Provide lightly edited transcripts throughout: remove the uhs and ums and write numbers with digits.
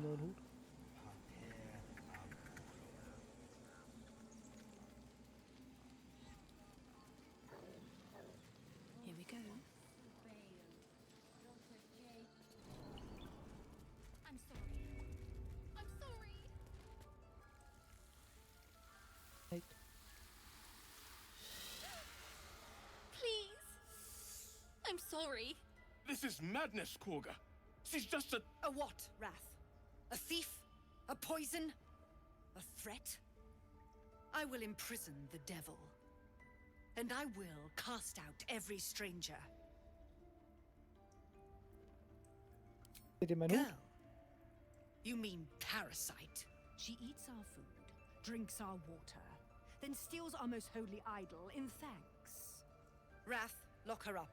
neuen Hut. Here we go. I'm sorry. I'm sorry. Hey. Please. I'm sorry. This is madness, Korga. She's just a... A what, Wrath? A thief? A poison? A threat? I will imprison the devil. And I will cast out every stranger. Seht ihr meinen Hut? Girl? You mean parasite? She eats our food, drinks our water, then steals our most holy idol in thanks. Wrath, lock her up.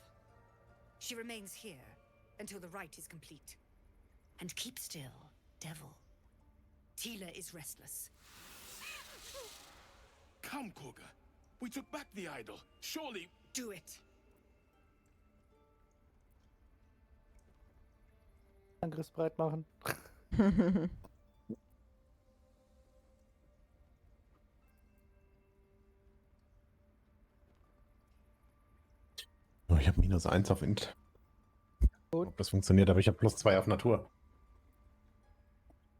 She remains here until the rite is complete. And keep still, devil. Tila is restless. Come, Korga. We took back the idol. Surely... Do it. Angriffsbereit machen. Oh, ich habe -1 auf Int. Gut. Ob das funktioniert, aber ich habe +2 auf Natur.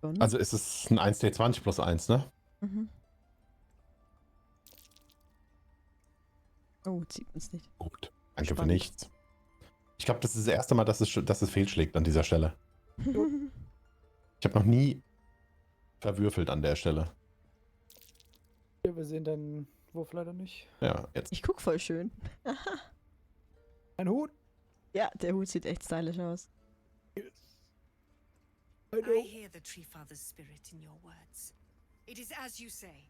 Und? Also ist es ein 1d20 +1, ne? Mhm. Oh, zieht uns nicht. Gut. Danke für Spannend. nichts. Ich glaube, das ist das erste Mal, dass es fehlschlägt an dieser Stelle. Ich habe noch nie verwürfelt an der Stelle. Ja, wir sehen deinen Wurf leider nicht. Ja, jetzt. Ich guck voll schön. Ein Hut? Ja, der Hut sieht echt stylisch aus. I hear the Tree Father's spirit in your words. It is as you say.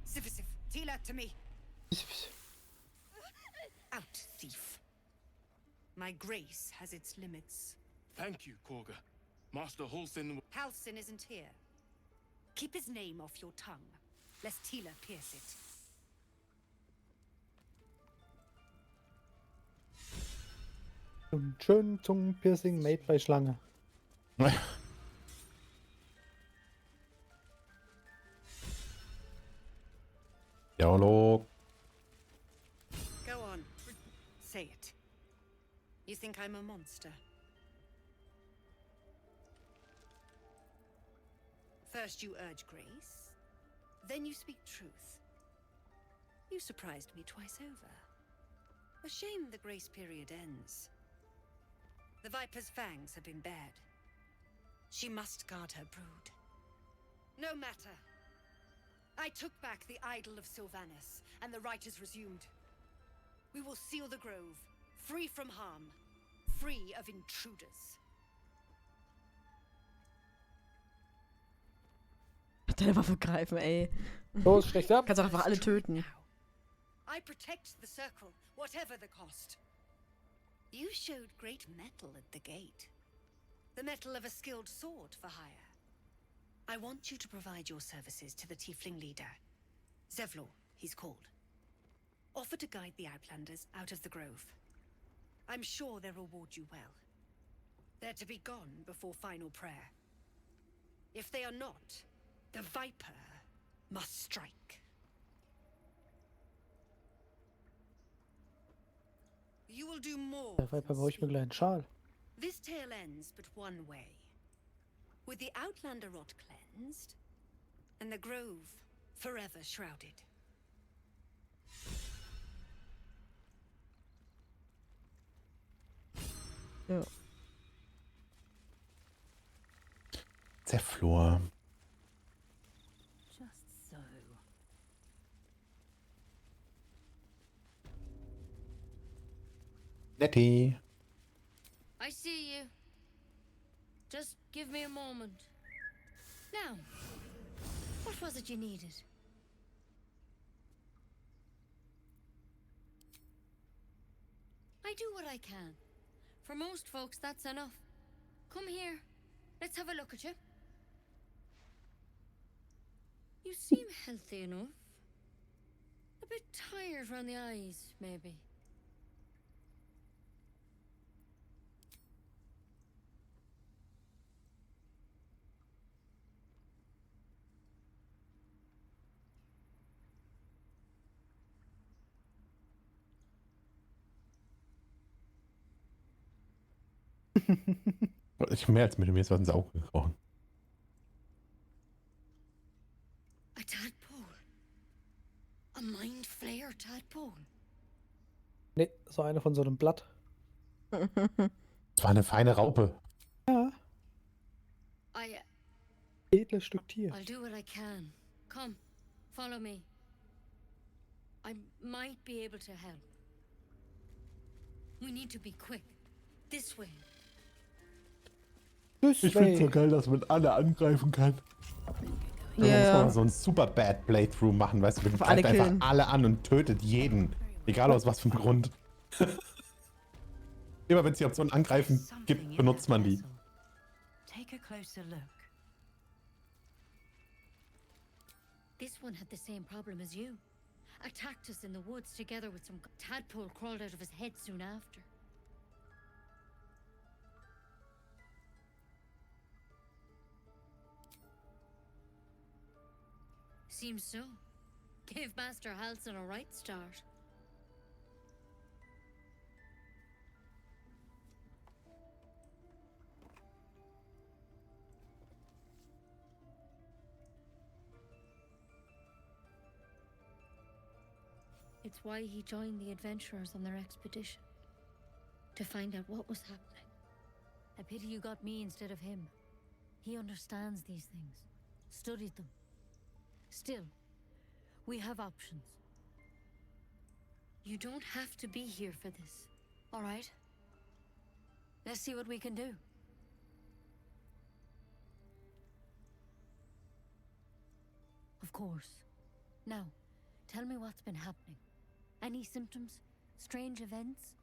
Sifisif, Tila, to me. Out, thief. My grace has its limits. Thank you, Korga. Master Holsin... Halsin isn't here. Keep his name off your tongue, lest Tila pierce it. Und schön Zungenpiercing made bei Schlange. Dialog. Go on. Say it. You think I'm a monster? First you urge grace, then you speak truth. You surprised me twice over. A shame the grace period ends. The Viper's fangs have been bared. She must guard her brood. No matter. I took back the idol of Sylvanas, and the rite is resumed. We will seal the grove, free from harm, free of intruders. Deine Waffe greifen, ey. Los, stecht ab! Kannst auch einfach alle töten. Now, I protect the circle, whatever the cost. You showed great mettle at the gate. The mettle of a skilled sword for hire. I want you to provide your services to the tiefling leader. Zevlor, he's called. Offer to guide the Outlanders out of the grove. I'm sure they'll reward you well. They're to be gone before final prayer. If they are not, the Viper must strike. You will do more. Der Viper brauche ich mir gleich einen Schal. This tale ends but one way. With the Outlander rot cleansed, and the grove forever shrouded. Ja. Zerflor. Just so. Netti. I see you. Just give me a moment. Now, what was it you needed? I do what I can. For most folks, that's enough. Come here. Let's have a look at you. You seem healthy enough. A bit tired around the eyes, maybe. Ich mehr als mir ist was ins Auge gekrochen. A tadpole. A mind flayer tadpole. Nee, so eine von so einem Blatt. Es war eine feine Raupe. Ja, edles Stück Tier. I'll do what I can. Come, follow me. I might be able to help. We need to be quick. This way. Ich finde es so geil, dass man alle angreifen kann. Da muss man Ja. mal so ein super bad Playthrough machen, weißt du, man Alle greift einfach killen. alle an und tötet jeden. Egal aus was für einem Grund. Immer wenn es die Option angreifen gibt, benutzt man die. Take a closer look. This one had the same problem as you. Attacked us in the woods together with some tadpole crawled out of his head soon after. Seems so. Gave Master Halson a right start. It's why he joined the adventurers on their expedition. To find out what was happening. A pity you got me instead of him. He understands these things. Studied them. Still, we have options. You don't have to be here for this, all right? Let's see what we can do. Of course. Now, tell me what's been happening. Any symptoms? Strange events?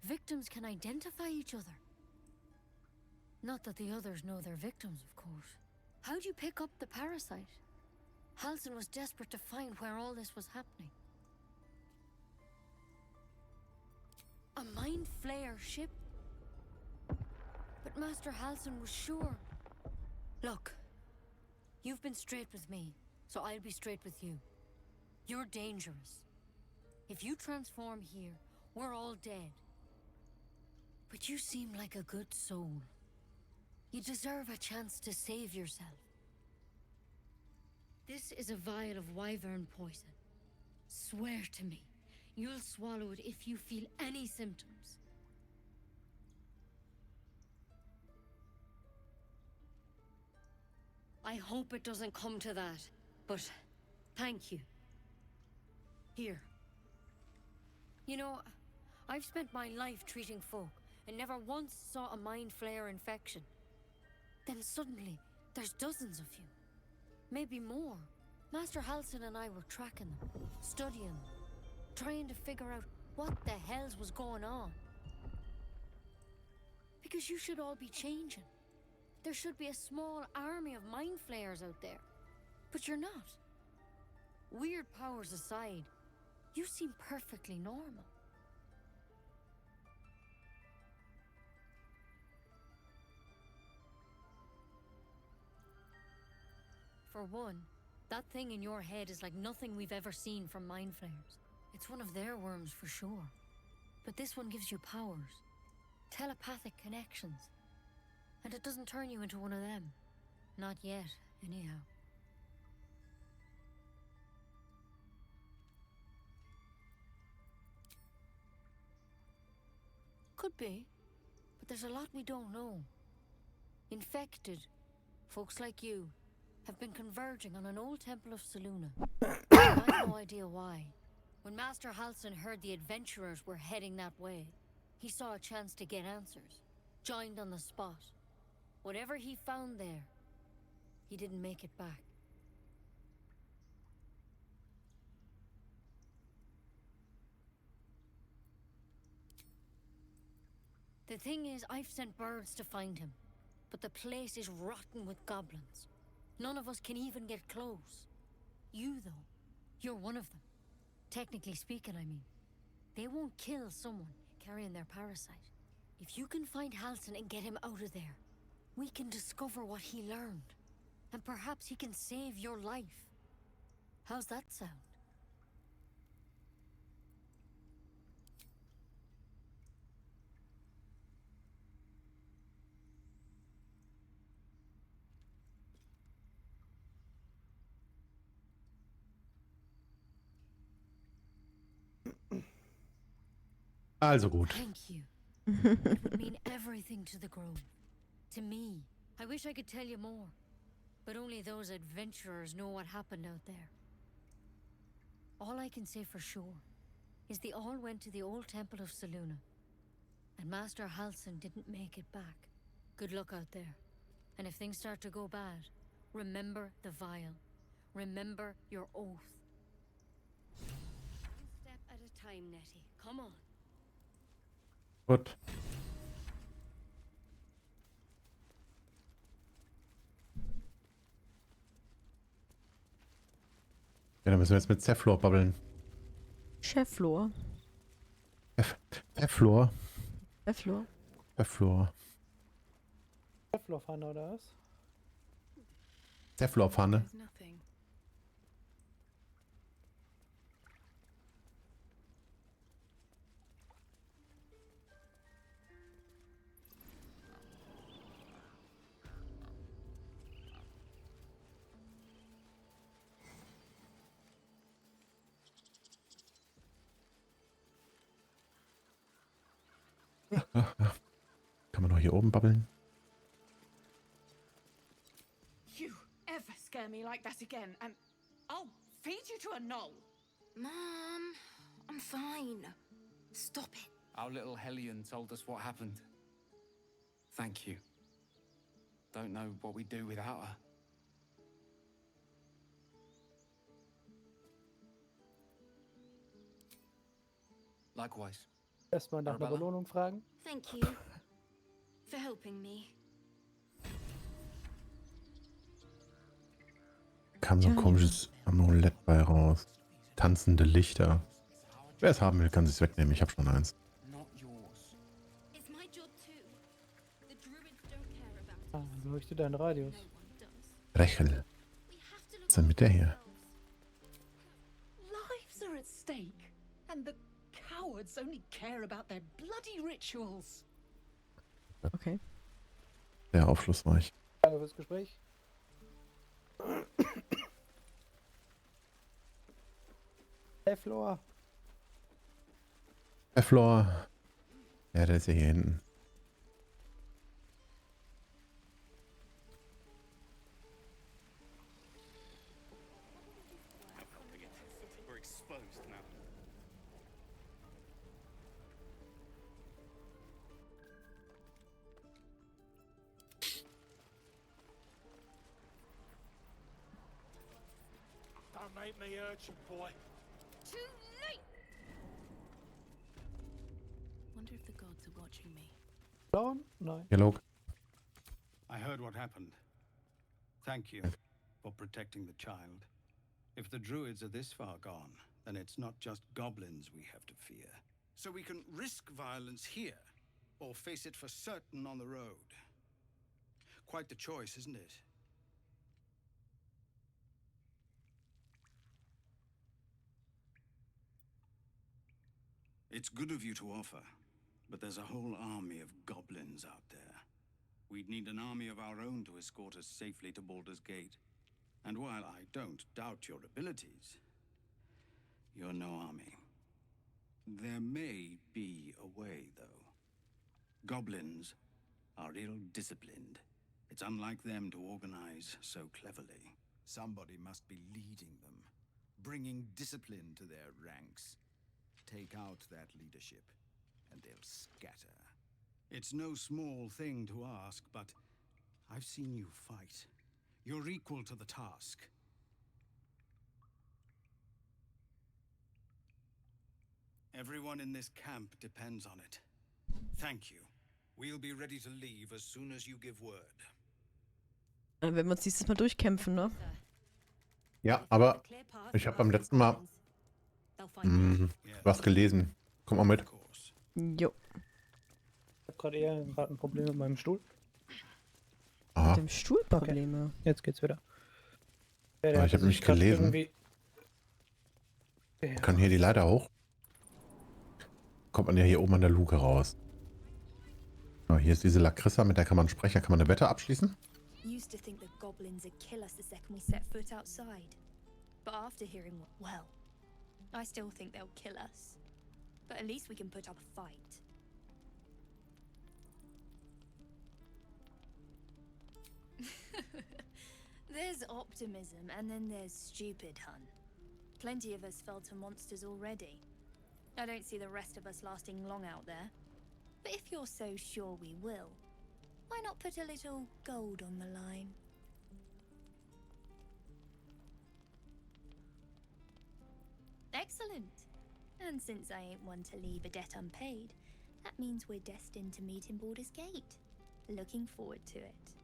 Victims can identify each other. Not that the others know they're victims, of course. How'd you pick up the parasite? Halson was desperate to find where all this was happening. A mind flayer ship? But Master Halson was sure. Look, you've been straight with me, so I'll be straight with you. You're dangerous. If you transform here, we're all dead. But you seem like a good soul. You deserve a chance to save yourself. This is a vial of wyvern poison. Swear to me, you'll swallow it if you feel any symptoms. I hope it doesn't come to that, but thank you. Here. You know, I've spent my life treating folk and never once saw a mind flayer infection. Then suddenly, there's dozens of you. Maybe more. Master Halson and I were tracking them, studying them, trying to figure out what the hells was going on. Because you should all be changing. There should be a small army of mind flayers out there. But you're not. Weird powers aside, you seem perfectly normal. For one, that thing in your head is like nothing we've ever seen from mind flayers. It's one of their worms for sure. But this one gives you powers. Telepathic connections. And it doesn't turn you into one of them. Not yet, anyhow. Could be. But there's a lot we don't know. Infected, folks like you, have been converging on an old temple of Saluna. I've no idea why. When Master Halson heard the adventurers were heading that way, he saw a chance to get answers. Joined on the spot. Whatever he found there, he didn't make it back. The thing is, I've sent birds to find him, but the place is rotten with goblins. None of us can even get close. You, though, you're one of them. Technically speaking, I mean. They won't kill someone carrying their parasite. If you can find Halson and get him out of there, we can discover what he learned. And perhaps he can save your life. How's that sound? Also gut. Thank you. It would mean everything to the Grove. To me. I wish I could tell you more. But only those adventurers know what happened out there. All I can say for sure is they all went to the old temple of Selûne. And Master Halsin didn't make it back. Good luck out there. And if things start to go bad, remember the vial. Remember your oath. One step at a time, Nettie. Come on. Gut. Ja, dann müssen wir jetzt mit Zephlor babbeln. Cheflor. Zephlor. Cheflor. Zephlor. Teflonpfanne oder was? Zephlorpfanne. There's nothing. Kann man noch hier oben babbeln? You ever scare me like that again, and I'll feed you to a knoll. Mom, I'm fine. Stop it. Our little Hellion told us what happened. Thank you. Don't know what we'd do without her. Likewise. Erstmal nach einer Arabella? Belohnung fragen. Thank you for helping me. Kam so ein komisches Amulett bei raus. Tanzende Lichter. Wer es haben will, kann sich's wegnehmen. Ich habe schon eins. Not yours. It's my job too. The druids don't care about Ah, us. leuchtet dein Radius. No one does. Rechel. We have to look Was ist denn mit der hier? Lives are at stake, and the cowards only care about their bloody rituals. Okay. Sehr aufschlussreich. Danke fürs Gespräch. Teflor. Zephlor. Ja, der ist ja hier hinten. We're exposed now. Don't make me hurt you, boy. too late. Wonder if the gods are watching me. Blauen? Nein. Dialog. I heard what happened. Thank you for protecting the child. If the druids are this far gone, then it's not just goblins we have to fear. So we can risk violence here, or face it for certain on the road. Quite the choice, isn't it? It's good of you to offer, but there's a whole army of goblins out there. We'd need an army of our own to escort us safely to Baldur's Gate. And while I don't doubt your abilities, you're no army. There may be a way, though. Goblins are ill-disciplined. It's unlike them to organize so cleverly. Somebody must be leading them, bringing discipline to their ranks. Take out that leadership, and they'll scatter. It's no small thing to ask, but I've seen you fight. You're equal to the task. Everyone in this camp depends on it. Thank you. We'll be ready to leave as soon as you give word. Dann werden wir uns dieses Mal durchkämpfen, ne? Ja, aber ich habe beim letzten Mal was gelesen. Komm mal mit. Of course. Jo. Ich habe gerade ein Problem mit meinem Stuhl. Aha. Mit dem Stuhlprobleme. Jetzt geht's wieder. Aber ich habe nicht gelesen. Kann hier die Leiter hoch? Kommt man ja hier oben an der Luke raus. Ah, hier ist diese Lakrissa, mit der kann man sprechen. Kann man eine Wette abschließen? Used to think the goblins would kill us the second we set foot outside. But after hearing what, well, I still think they'll kill us. but at least we can put up a fight. There's optimism, and then there's stupid, hun. Plenty of us fell to monsters already. I don't see the rest of us lasting long out there. But if you're so sure we will, why not put a little gold on the line? Excellent. And since I ain't one to leave a debt unpaid, that means we're destined to meet in Baldur's Gate. Looking forward to it.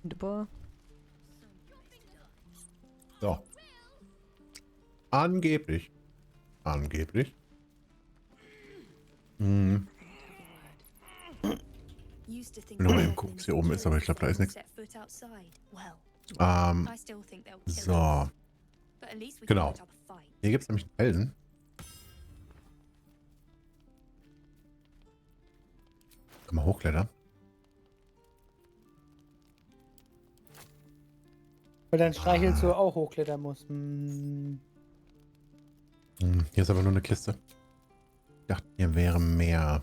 Wunderbar. So. Angeblich. Angeblich. Hm. Nur mal eben gucken, was hier oben ist, aber ich glaube, da ist nichts. So. Genau. Hier gibt es nämlich einen Felsen. Kann man hochklettern. Weil dein Streichelzoo auch hochklettern muss. Hm. Hier ist aber nur eine Kiste. Ich dachte, hier wäre mehr.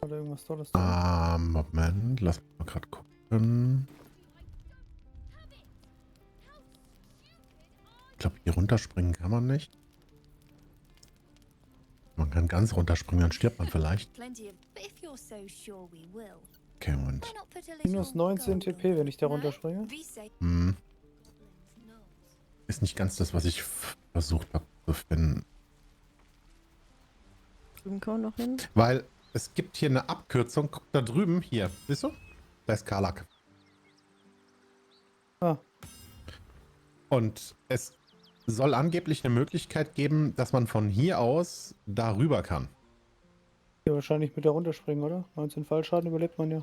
Oder irgendwas Tolles. Moment, lass mich mal gerade gucken. Ich glaube, hier runterspringen kann man nicht. Man kann ganz runterspringen, dann stirbt man vielleicht. Okay, Moment. Minus 19 TP, wenn ich da runterspringe. Hm. Ist nicht ganz das, was ich versucht habe zu finden. Drüben kann man noch hin. Weil es gibt hier eine Abkürzung. Guck da drüben, hier. Siehst du? Da ist Karlak. Ah. Und es soll angeblich eine Möglichkeit geben, dass man von hier aus da rüber kann. Ja, wahrscheinlich mit der runterspringen, oder? 19 Fallschaden überlebt man ja.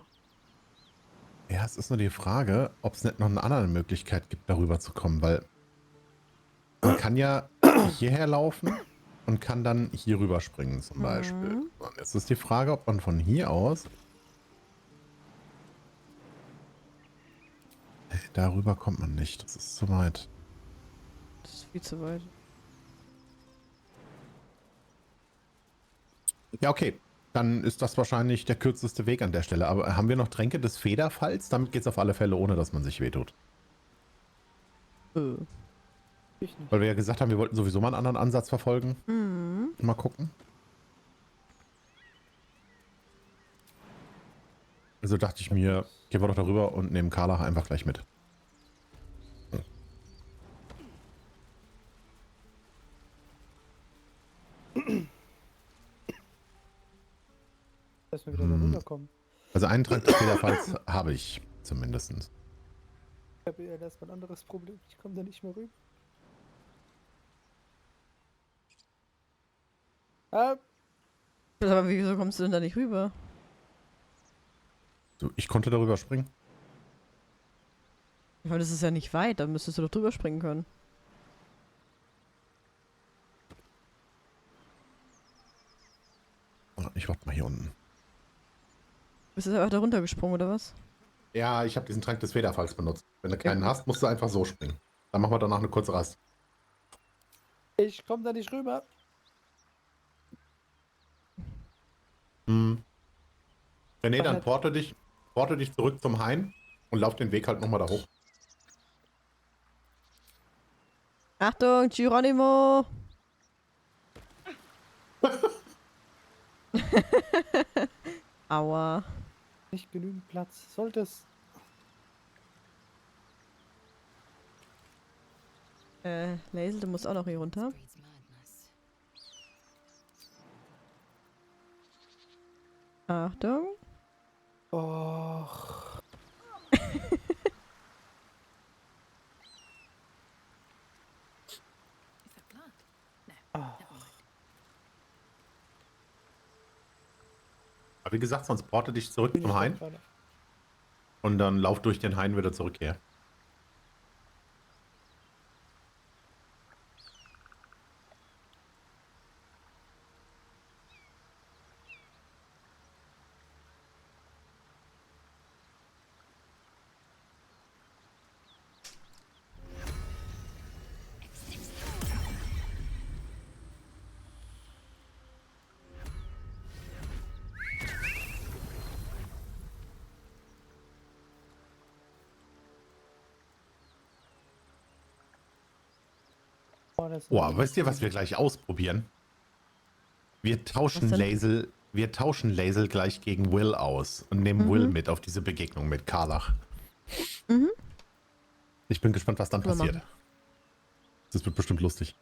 Ja, es ist nur die Frage, ob es nicht noch eine andere Möglichkeit gibt, darüber zu kommen, weil man kann ja hierher laufen und kann dann hier rüber springen zum Beispiel. Und jetzt ist die Frage, ob man von hier aus darüber kommt man nicht. Das ist zu weit. Das ist viel zu weit. Ja, okay. Dann ist das wahrscheinlich der kürzeste Weg an der Stelle. Aber haben wir noch Tränke des Federfalls? Damit geht es auf alle Fälle, ohne dass man sich wehtut. Weil wir ja gesagt haben, wir wollten sowieso mal einen anderen Ansatz verfolgen. Mal gucken. Also dachte ich mir, gehen wir doch darüber und nehmen Karlach einfach gleich mit. Dass wir wieder da rüberkommen. Also einen Trank des Federfalls habe ich zumindest. Ich habe eher erstmal ein anderes Problem. Ich komme da nicht mehr rüber. Aber wieso kommst du denn da nicht rüber? So, ich konnte darüber springen. Weil das ist ja nicht weit, da müsstest du doch drüber springen können. Ich warte mal hier unten. Bist du einfach da runtergesprungen, oder was? Ja, ich habe diesen Trank des Federfalls benutzt. Wenn du keinen hast, musst du einfach so springen. Dann machen wir danach eine kurze Rast. Ich komme da nicht rüber. René, dann porte dich zurück zum Hain und lauf den Weg halt nochmal da hoch. Achtung, Geronimo! Aua. Nicht genügend Platz. Sollte es. Lazel, du musst auch noch hier runter. Achtung. Och. Aber wie gesagt, sonst porte dich zurück zum Hain. Und dann lauf durch den Hain wieder zurück her. war das? Boah, wisst ihr, was wir gleich ausprobieren? Wir tauschen Lazel gleich gegen Will aus und nehmen Will mit auf diese Begegnung mit Karlach. Mhm. Ich bin gespannt, was dann Können wir passiert. Das wird bestimmt lustig.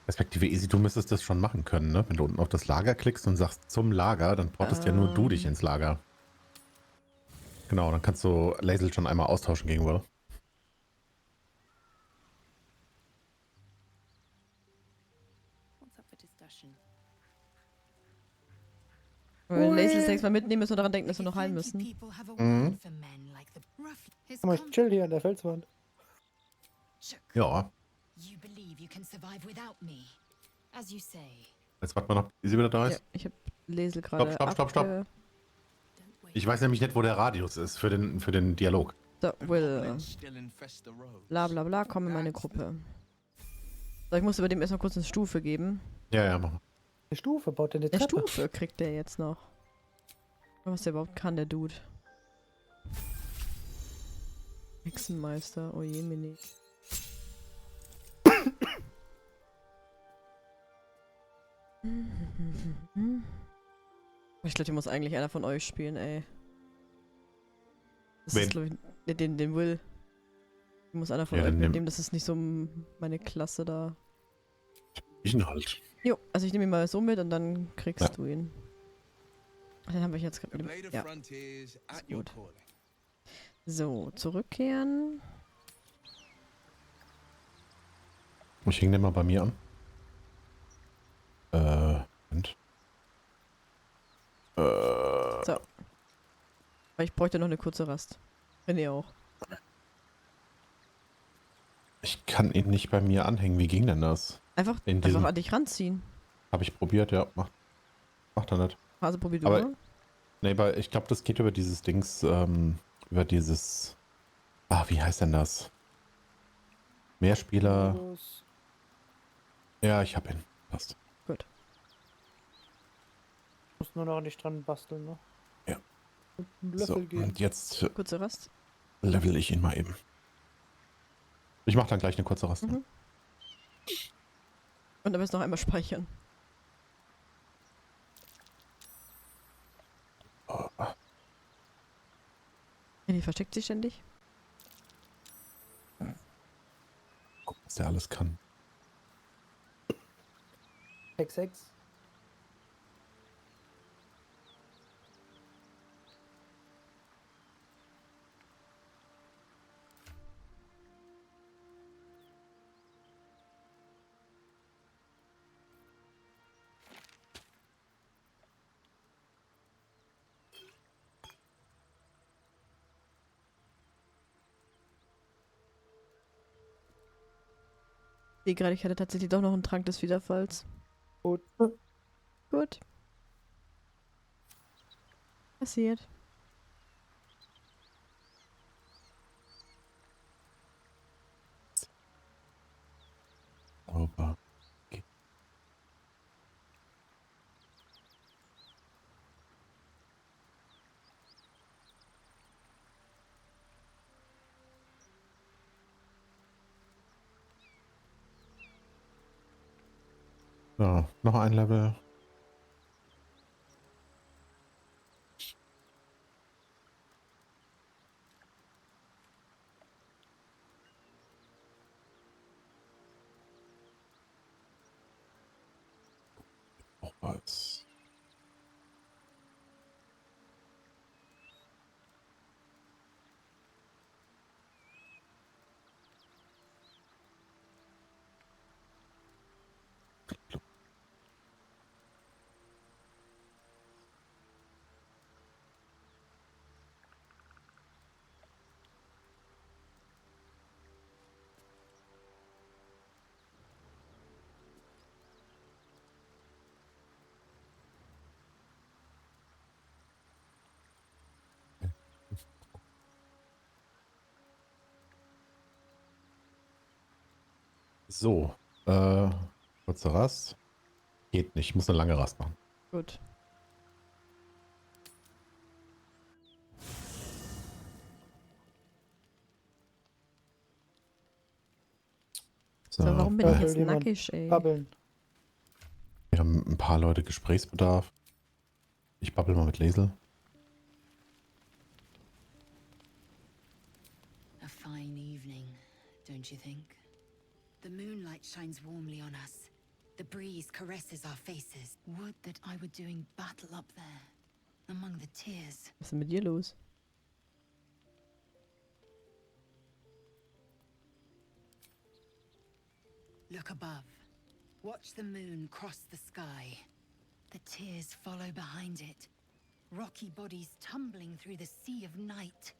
Respektive Easy, du müsstest das schon machen können, ne? Wenn du unten auf das Lager klickst und sagst zum Lager, dann portest ja nur du dich ins Lager. Genau, dann kannst du Lazel schon einmal austauschen gegen Will. What's up for discussion? Wenn wir Lazel das nächste Mal mitnehmen müssen und daran denken, dass wir noch heilen müssen. Mhm. Guck mal, ich chill hier an der Felswand. Ja. You believe you can survive without me. As you say. Jetzt warten wir noch, bis sie wieder da Ja, ist. ich hab Lazel gerade. Stopp. Ich weiß nämlich nicht, wo der Radius ist für den Dialog. So, Will. Bla bla bla, komm in meine Gruppe. So, ich muss über dem erstmal kurz eine Stufe geben. Ja, mach mal. Eine Stufe, baut der eine Eine Treppe? Stufe kriegt der jetzt noch. Was der überhaupt kann, der Dude. Hexenmeister, oh je, Mini. Ich glaube, hier muss eigentlich einer von euch spielen, ey. Das Wen? ist, glaub ich, den Will. Hier muss einer von Ja, euch dann mitnehmen, das ist nicht so meine Klasse da. BreNnHolZ. Jo, also ich nehme ihn mal so mit und dann kriegst du ihn. Den haben wir jetzt gerade. Ja. Ist gut. So, zurückkehren. Ich hänge den mal bei mir an. Und. So. Aber ich bräuchte noch eine kurze Rast. René auch. Ich kann ihn nicht bei mir anhängen. Wie ging denn das? Einfach an dich ranziehen. Habe ich probiert, ja. Macht er nicht. Also probier du Aber, mal. nee, weil ich glaube, das geht über dieses Dings, über dieses. Wie heißt denn das? Mehrspieler. Ja, ich hab ihn. Passt. Gut. Muss nur noch nicht dran basteln, ne? Ja. Und einen Löffel So, geben. und jetzt Kurze Rast. level ich ihn mal eben. Ich mache dann gleich eine kurze Rast. Mhm. Und dann müssen wir noch einmal speichern. Oh. Die versteckt sich ständig. Guck, was der alles kann. Hex. Ich sehe gerade, ich hatte tatsächlich doch noch einen Trank des Wiederfalls. Gut. Gut. Passiert. Sauber. Okay. So, noch ein Level. Auch was. So, kurze Rast. Geht nicht, ich muss eine lange Rast machen. Gut. So, warum bin ich jetzt nackig, ey? Babbeln. Wir haben ein paar Leute Gesprächsbedarf. Ich babbel mal mit Lesel. A fine evening, don't you think? The moonlight shines warmly on us. The breeze caresses our faces. Would that I were doing battle up there, among the tears. Was ist denn mit dir los? Look above. Watch the moon cross the sky. The tears follow behind it. Rocky bodies tumbling through the sea of night.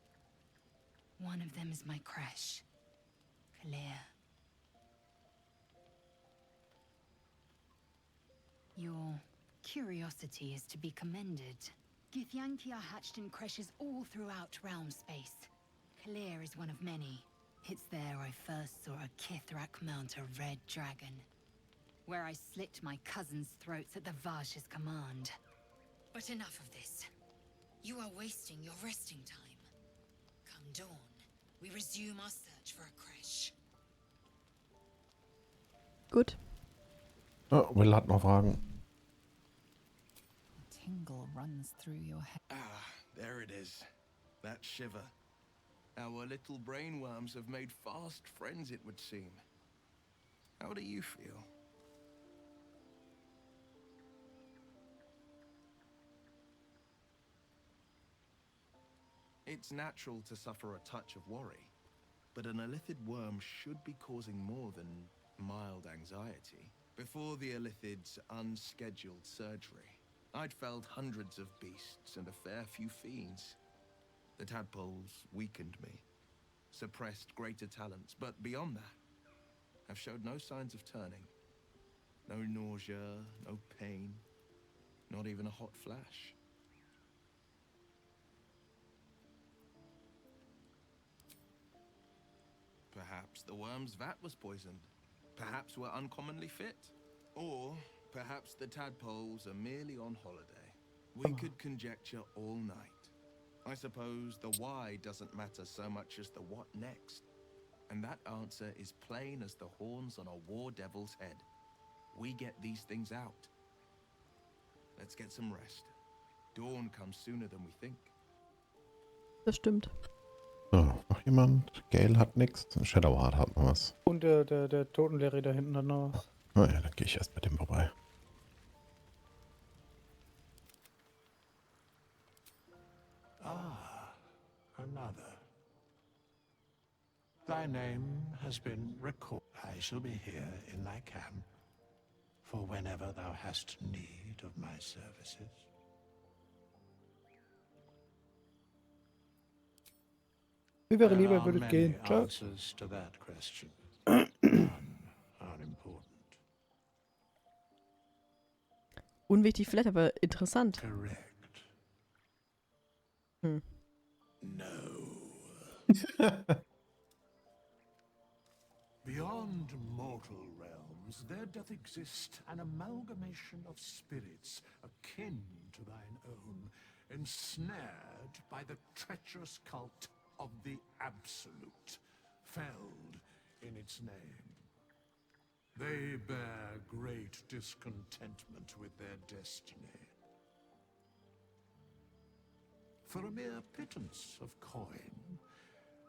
One of them is my crush, Clear. Your curiosity is to be commended. Githyanki are hatched in creches all throughout realm space. Clear is one of many. It's there I first saw a Kithrak mount a red dragon, where I slit my cousins' throats at the Vaj's command. But enough of this. You are wasting your resting time. Come dawn, we resume our search for a creche. Gut. Oh, Will hat noch Fragen. A tingle runs through your head. Ah, there it is. That shiver. Our little brainworms have made fast friends, it would seem. How do you feel? It's natural to suffer a touch of worry, but an illithid worm should be causing more than mild anxiety. Before the illithid's unscheduled surgery, I'd felled hundreds of beasts and a fair few fiends. The tadpoles weakened me, suppressed greater talents, but beyond that, have showed no signs of turning. No nausea, no pain, not even a hot flash. Perhaps the worm's vat was poisoned. Perhaps we're uncommonly fit. Or perhaps the tadpoles are merely on holiday. We could conjecture all night. I suppose the why doesn't matter so much as the what next. And that answer is plain as the horns on a war devil's head. We get these things out. Let's get some rest. Dawn comes sooner than we think. Das stimmt. So, noch jemand? Gale hat nichts. Shadowheart hat noch was. Und der Totenleere da hinten hat noch was. Oh ja, dann gehe ich erst mit dem vorbei. Ah, another. Thy name has been recorded. I shall be here in thy camp, for whenever thou hast need of my services. Wie wäre lieber, There are würdet many gehen. Ciao. answers to that question. None are important. Unwichtig vielleicht, aber interessant. Correct. Hm. No. Beyond mortal realms, there doth exist an amalgamation of spirits akin to thine own, ensnared by the treacherous cult of the Absolute, felled in its name. They bear great discontentment with their destiny. For a mere pittance of coin,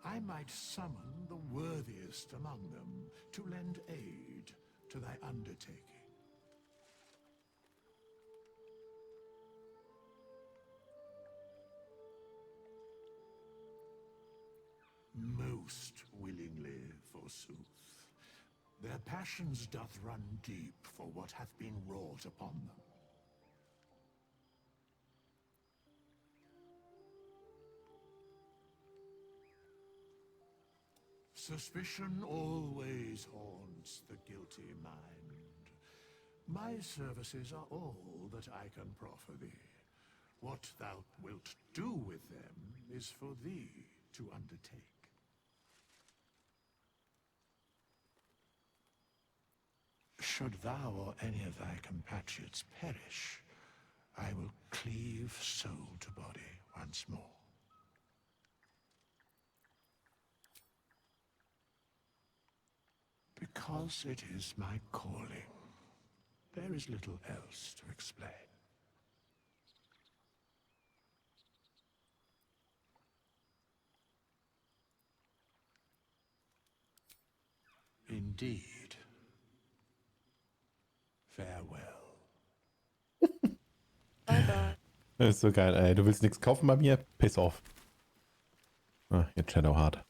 I might summon the worthiest among them to lend aid to thy undertaking. Most willingly, forsooth. Their passions doth run deep for what hath been wrought upon them. Suspicion always haunts the guilty mind. My services are all that I can proffer thee. What thou wilt do with them is for thee to undertake. should thou or any of thy compatriots perish, I will cleave soul to body once more. Because it is my calling. There is little else to explain. Indeed. Farewell. Das ist so geil, ey. Du willst nichts kaufen bei mir? Piss off. Ah, jetzt Shadowheart.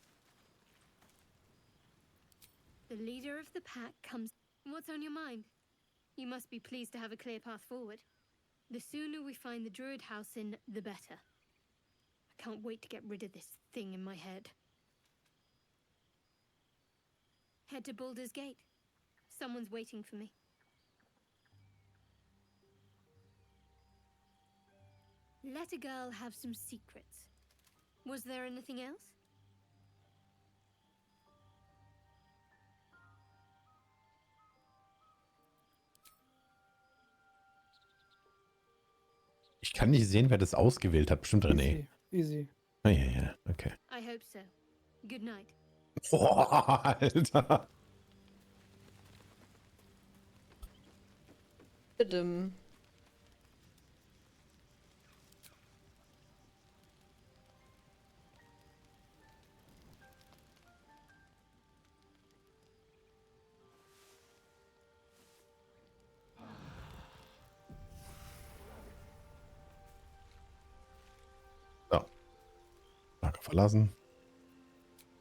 The leader of the pack comes. What's on your mind? You must be pleased to have a clear path forward. The sooner we find the druid house in, the better. I can't wait to get rid of this thing in my head. Head to Baldur's Gate. Someone's waiting for me. Let a girl have some secrets. Was there anything else? Ich kann nicht sehen, wer das ausgewählt hat. Bestimmt René. Easy. Ah, ja, okay. I hope so. Good night. Boah, Alter. Bitte. So. Lager verlassen.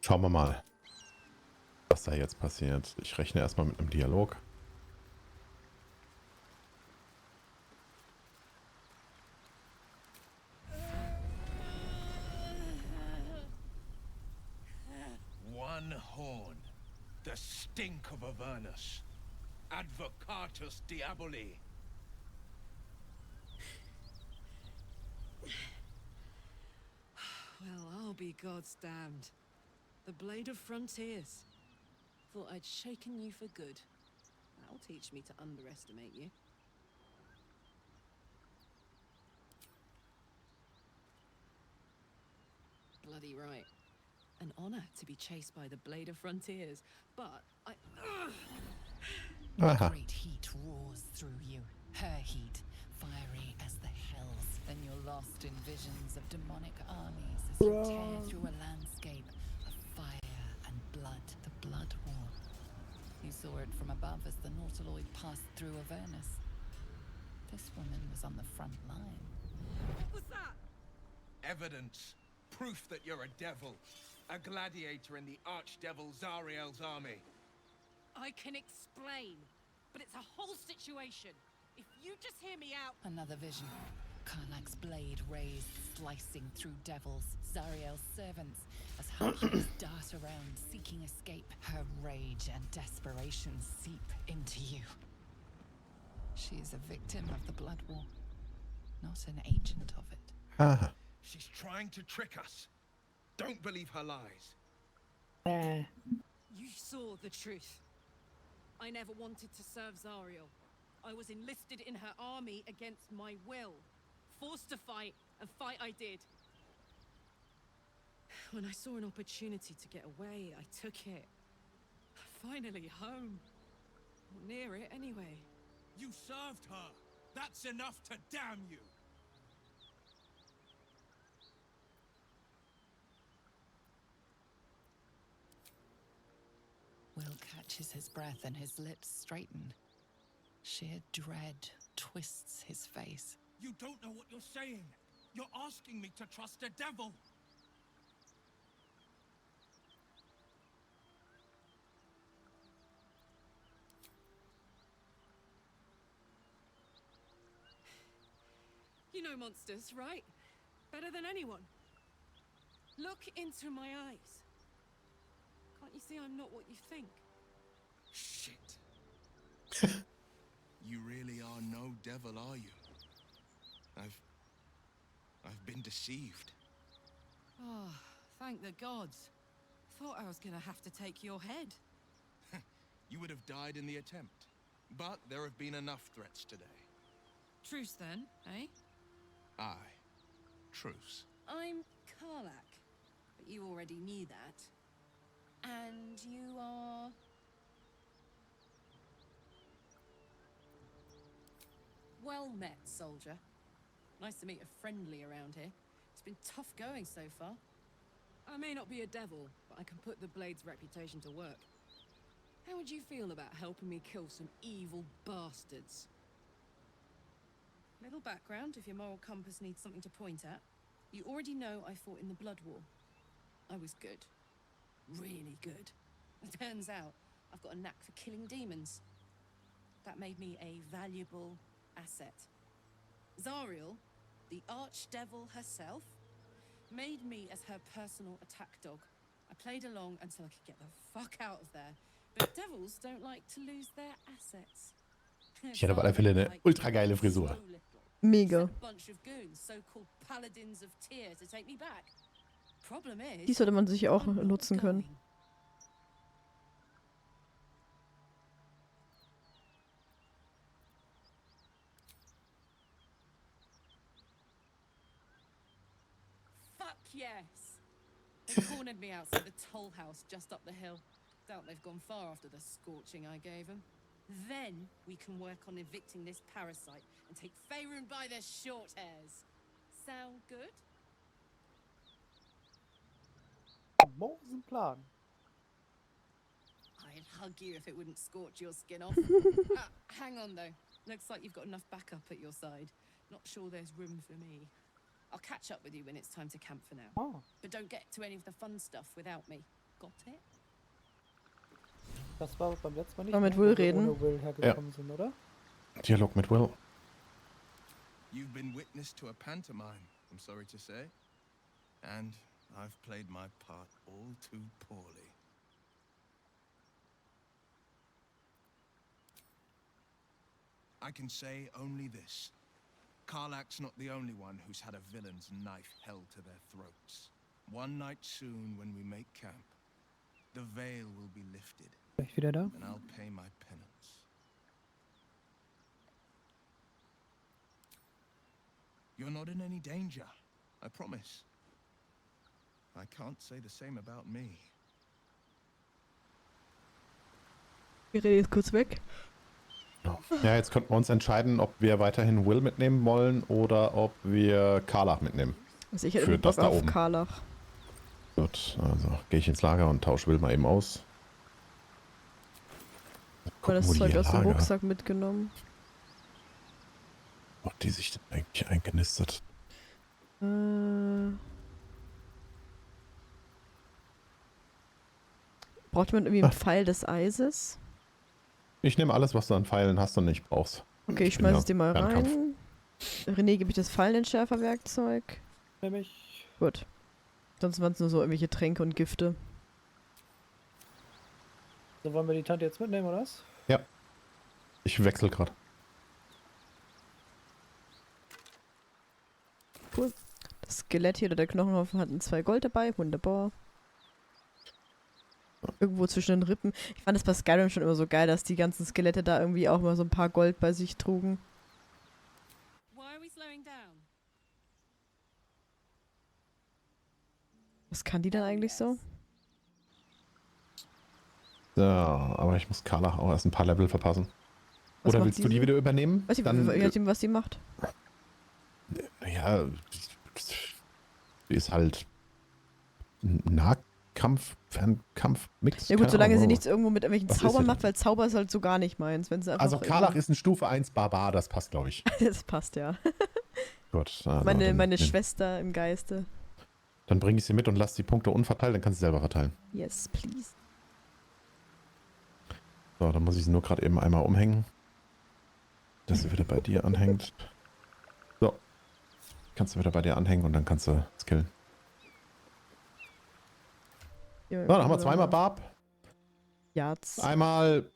Schauen wir mal, was da jetzt passiert. Ich rechne erstmal mit einem Dialog. One horn, the stink of Avernus, advocatus diaboli. Well, I'll be God's damned. The Blade of Frontiers. Thought I'd shaken you for good. That'll teach me to underestimate you. Bloody right. An honor to be chased by the Blade of Frontiers, but I... Great heat roars through you. Her heat, fiery as the hells. Then you're lost in visions of demonic armies as you tear through a landscape of fire and blood. The Blood War. You saw it from above as the Nautiloid passed through Avernus. This woman was on the front line. What was that? Evidence. Proof that you're a devil. A gladiator in the archdevil Zariel's army. I can explain, but it's a whole situation. If you just hear me out... Another vision. Karlach's blade raised, slicing through devils, Zariel's servants, as her eyes dart around, seeking escape. Her rage and desperation seep into you. She is a victim of the Blood War, not an agent of it. She's trying to trick us. Don't believe her lies. You saw the truth. I never wanted to serve Zariel. I was enlisted in her army against my will. Forced to fight, and fight I did. When I saw an opportunity to get away, I took it. Finally home. Or near it, anyway. You served her. That's enough to damn you. Will catches his breath and his lips straighten. Sheer dread twists his face. You don't know what you're saying. You're asking me to trust a devil. You know monsters, right? Better than anyone. Look into my eyes. Can't you see I'm not what you think? Shit. You really are no devil, are you? I've been deceived. Oh, thank the gods. Thought I was gonna have to take your head. You would have died in the attempt. But there have been enough threats today. Truce then, eh? Aye. Truce. I'm Karlak, but you already knew that. And you are... Well met, soldier. Nice to meet a friendly around here. It's been tough going so far. I may not be a devil, but I can put the Blade's reputation to work. How would you feel about helping me kill some evil bastards? Little background, if your moral compass needs something to point at. You already know I fought in the Blood War. I was good. Really good. It turns out I've got a knack for killing demons. That made me a valuable asset. Zariel, the archdevil herself, made me as her personal attack dog. I played along until I could get the fuck out of there. But devils don't like to lose their assets. Ich hätte auf alle Fälle eine ultra geile Frisur. Mega. Bunch of goons, so-called paladins of Tyr, to take me back. Problem is, Die sollte man sich auch nutzen können. fuck yes. They cornered me outside the toll house just up the hill. Doubt they've gone far after the scorching I gave them. Then we can work on evicting this parasite and take Faerun by the short hairs. Sound good? Mosenplan. I'd hug you if it wouldn't scorch your skin off. Hang on though. Looks like you've got enough backup at your side. Not sure there's room for me. I'll catch up with you when it's time to camp for now. Oh. But don't get to any of the fun stuff without me. Got it? Das war beim letzten Mal nicht, Mal mit wo Will wir reden. ohne Will hergekommen sind, oder? Dialog mit Will. You've been witness to a pantomime, I'm sorry to say. And I've played my part all too poorly. I can say only this. Karlak's not the only one who's had a villain's knife held to their throats. One night soon when we make camp, the veil will be lifted. Gleich wieder da. And I'll pay my penance. You're not in any danger, I promise. I can't say the same about me. Ich rede jetzt kurz weg. Ja, jetzt könnten wir uns entscheiden, ob wir weiterhin Will mitnehmen wollen oder ob wir Karlach mitnehmen. Also ich hätte Für Bock das da auf oben. Karlach. Gut, also gehe ich ins Lager und tausche Will mal eben aus. Mal das wo die Zeug hier aus dem lagern. Rucksack mitgenommen. Wo hat die sich denn eigentlich eingenistet? Braucht man irgendwie einen Pfeil des Eises? Ich nehme alles, was du an Pfeilen hast und nicht brauchst. Okay, ich bin schmeiß ja es dir mal Fernkampf. rein. René, gebe ich das Fallenentschärfer-Werkzeug? Nämlich. Gut. Sonst waren es nur so irgendwelche Tränke und Gifte. So, wollen wir die Tante jetzt mitnehmen, oder was? Ja. Ich wechsle gerade. Cool. Das Skelett hier oder der Knochenhaufen hatten 2 Gold dabei. Wunderbar. Irgendwo zwischen den Rippen. Ich fand das bei Skyrim schon immer so geil, dass die ganzen Skelette da irgendwie auch mal so ein paar Gold bei sich trugen. Why are we slowing down? Was kann die denn eigentlich so? So, aber ich muss Karlach auch erst ein paar Level verpassen. Was Oder macht willst du die die so? wieder übernehmen? Weiß ich, Dann, je nachdem, was die macht. ja, die ist halt Nahkampf, Fernkampf, Mix. Ja gut, keine solange sie Ahnung. nichts irgendwo mit irgendwelchen Was ist Zaubern sie macht, weil Zauber ist halt so gar nicht meins. Wenn sie einfach Also Karlach irgendwie- ist ein Stufe 1 Barbar, das passt, glaube ich. Das passt, ja. Gut. Also Meine dann, Schwester im Geiste. Dann bringe ich sie mit und lasse die Punkte unverteilt, dann kannst du selber verteilen. Yes, please. So, dann muss ich sie nur gerade eben einmal umhängen. Dass sie wieder bei dir anhängt. So. Kannst du wieder bei dir anhängen und dann kannst du skillen. Ja, So, dann haben wir zweimal Barb. Jats. Einmal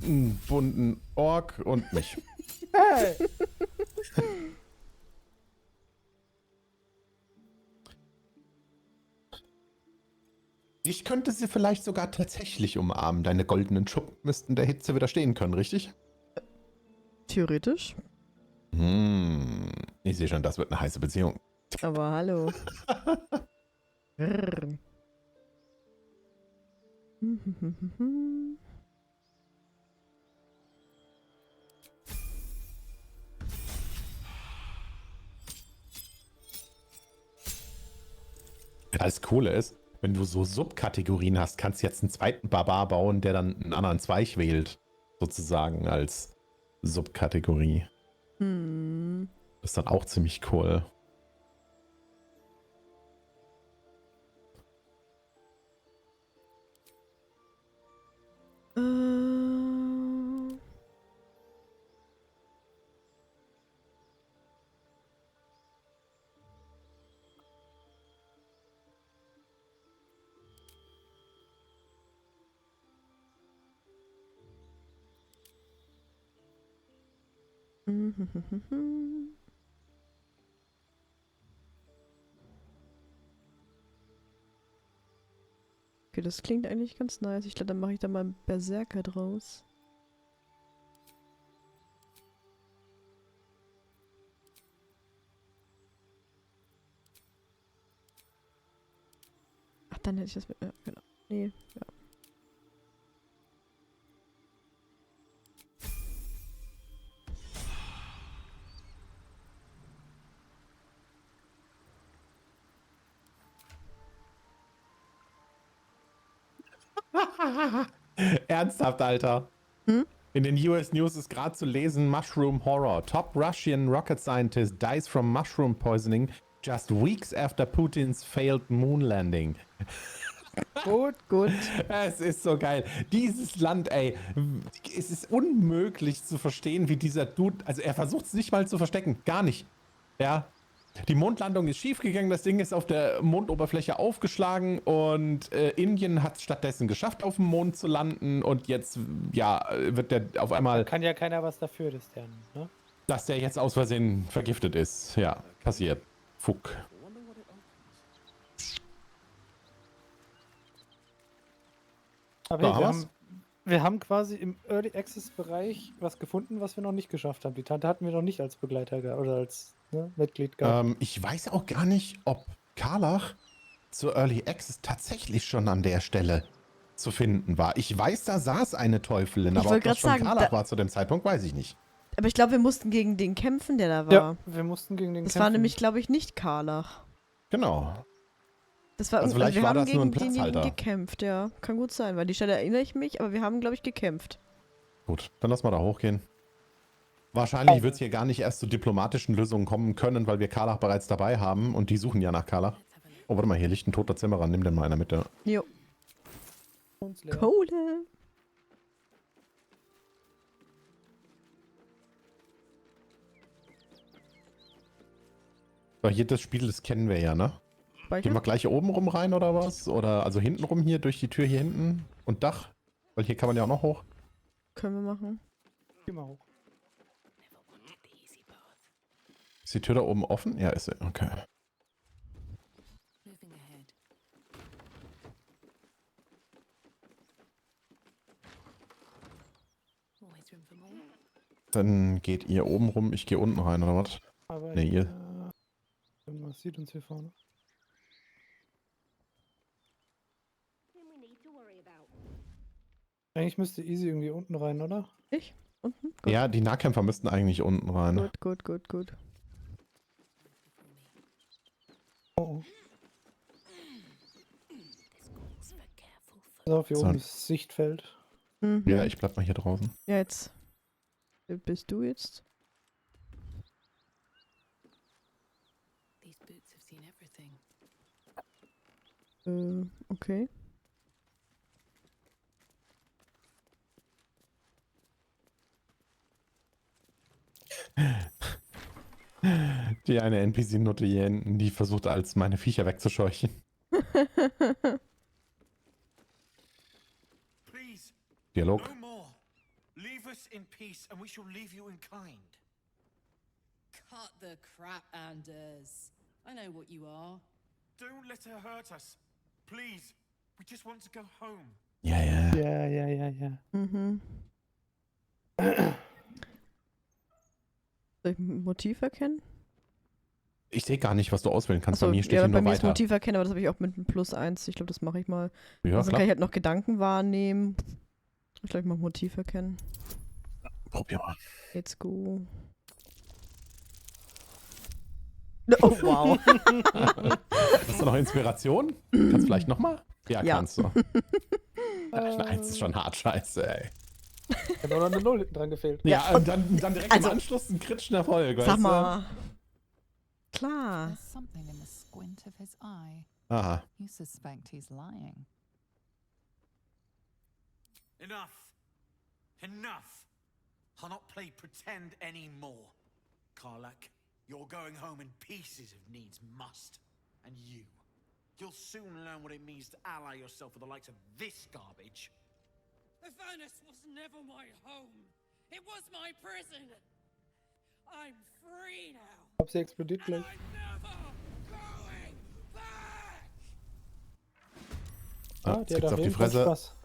einen bunten Ork und mich. Hey! Ich könnte sie vielleicht sogar tatsächlich umarmen. Deine goldenen Schuppen müssten der Hitze widerstehen können, richtig? Theoretisch. Ich sehe schon, das wird eine heiße Beziehung. Aber hallo. Grrr. Das Coole ist, wenn du so Subkategorien hast, kannst du jetzt einen zweiten Barbar bauen, der dann einen anderen Zweig wählt. Sozusagen als Subkategorie. Das ist dann auch ziemlich cool. Okay, das klingt eigentlich ganz nice. Ich glaube, dann mache ich da mal einen Berserker draus. Ach, dann hätte ich das mit... Ja, genau. Nee, ja. Ernsthaft, Alter. In den US News ist gerade zu lesen, Mushroom Horror. Top Russian rocket scientist dies from mushroom poisoning just weeks after Putin's failed moon landing. Gut, gut. Es ist so geil. Dieses Land, ey, es ist unmöglich zu verstehen, wie dieser Dude, also er versucht es nicht mal zu verstecken, gar nicht. Ja, die Mondlandung ist schiefgegangen, das Ding ist auf der Mondoberfläche aufgeschlagen und Indien hat es stattdessen geschafft, auf dem Mond zu landen und jetzt, ja, wird der auf einmal... Da kann ja keiner was dafür, ne? Dass der jetzt aus Versehen vergiftet ist. Ja, passiert. Fuck. Aber wir haben quasi im Early Access Bereich was gefunden, was wir noch nicht geschafft haben. Die Tante hatten wir noch nicht als Begleiter oder als Mitglied gehabt. Ich weiß auch gar nicht, ob Karlach zur Early Access tatsächlich schon an der Stelle zu finden war. Ich weiß, da saß eine Teufelin, aber ob das schon Karlach war zu dem Zeitpunkt, weiß ich nicht. Aber ich glaube, wir mussten gegen den kämpfen, der da war. Ja, wir mussten gegen den kämpfen. Das war nämlich, glaube ich, nicht Karlach. Genau. Das war also vielleicht wir war haben das gegen nur ein Platzhalter. Gekämpft, ja. Kann gut sein, weil die Stelle erinnere ich mich, aber wir haben, glaube ich, gekämpft. Gut, dann lass mal da hochgehen. Wahrscheinlich wird es hier gar nicht erst zu diplomatischen Lösungen kommen können, weil wir Karlach bereits dabei haben und die suchen ja nach Karlach. Oh, warte mal, hier liegt ein toter Zimmerer. Nimm den mal einer mit, ja. Jo. Kohle. So, hier das Spiel, das kennen wir ja, ne? Speicher? Gehen wir gleich hier oben rum rein oder was? Oder also hinten rum hier, durch die Tür hier hinten und Dach? Weil hier kann man ja auch noch hoch. Können wir machen. Geh mal hoch. Ist die Tür da oben offen? Ja, ist sie. Okay. Dann geht ihr oben rum, ich gehe unten rein, oder was? Aber ne, ihr. Was sieht uns hier vorne? Eigentlich müsste Easy irgendwie unten rein, oder? Ich? Unten? Gut. Ja, die Nahkämpfer müssten eigentlich unten rein. Gut, gut, gut, gut. Oh. So, hier oben ist Sichtfeld. Mhm. Ja, ich bleib mal hier draußen. Ja, jetzt. Wer bist du jetzt? Okay. Die eine NPC-Nutte hier hinten, die versucht als meine Viecher wegzuscheuchen. Dialog. No more. Leave us in peace and we shall leave you in kind. Cut the crap, Anders. I know what you are. Don't let her hurt us. Please. We just want to go home. Ja, ja. Ja. Mhm. Soll ich ein Motiv erkennen? Ich sehe gar nicht, was du auswählen kannst. Achso, bei mir steht ja, hier bei nur mir ist weiter. Motiv erkennen, aber das habe ich auch mit einem +1. Ich glaube, das mache ich mal. Ja, Also klar. kann ich halt noch Gedanken wahrnehmen. Ich glaube, ich mache Motiv erkennen. Probier mal. Let's go. Oh, wow. Hast du noch Inspiration? Kannst du vielleicht nochmal? Ja, Ja. kannst du. Eine 1 ist schon hart scheiße, ey. Ich habe auch noch eine 0 hinten dran gefehlt. Ja, und dann direkt also, im Anschluss ein kritischen Erfolg, weißt Sag du? mal. Klar. There's something in the squint of his eye. Aha. You suspect he's lying. Enough. Enough. I'll not play pretend anymore. Karlak, you're going home in pieces if needs must. And you'll soon learn what it means to ally yourself with the likes of this garbage. The furnace was never my home. It was my prison. I'm free now. Ich glaube, sie explodiert gleich. Ah, Der kriegt's hat auf die jeden Fall Fresse. Spaß.